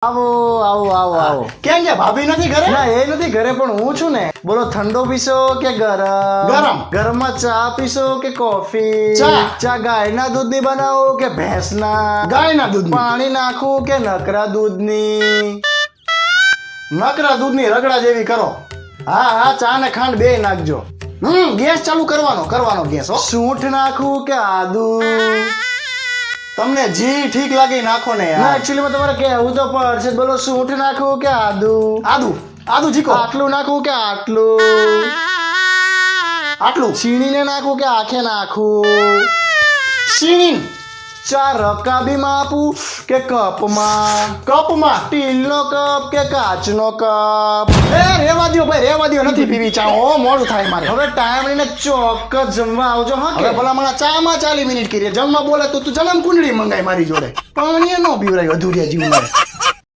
આવો આવો આવો આવો. કેમ કે ભાભી નથી ઘરે? ના એ નથી ઘરે, પણ હું છું ને. બોલો, ઠંડો પીશો કે ગરમ? ગરમ. ગરમમાં ચા પીશો કે કોફી? ચા. ચા ગાયના દૂધની બનાવો કે ભેંસના? ગાયના દૂધની. પાણી નાખવું કે નકરા દૂધની? નકરા દૂધની રગડા જેવી કરો. હા હા, ચા ને ખાંડ બે નાખજો. ગેસ ચાલુ કરવાનો ગેસ હો. સૂંઠ નાખવું કે આદુ? તમને જી ઠીક લાગે ઈ નાખો ને ના, યાર. એકચ્યુઅલી માં તમારે કહેવું તો પડશે. બોલો, સૂંઠ નાખવું કે આદુ? આદુ જીકો. આટલું નાખવું કે આટલું? આટલું છીણીને નાખવું કે આખે નાખવું? સીણી ચા રકાબીમાં આપું કે કપમાં? કપમાં. સ્ટીલનો કપ કે કાચનો કપ? રેવા દ્યો નથી પીવી ચા. ઓ મોડું થાય મારે. હવે ટાઈમ લઈને ચોક્કસ જમવા આવજો. હા હવે કે ભલા મને ચામાં 40 મિનિટ કરી. જમવા બોલે તો તું જન્મ કુંડળી મંગાઈ મારી જોડે. પાણી નો પીવરાય અધૂરિયા જીવને.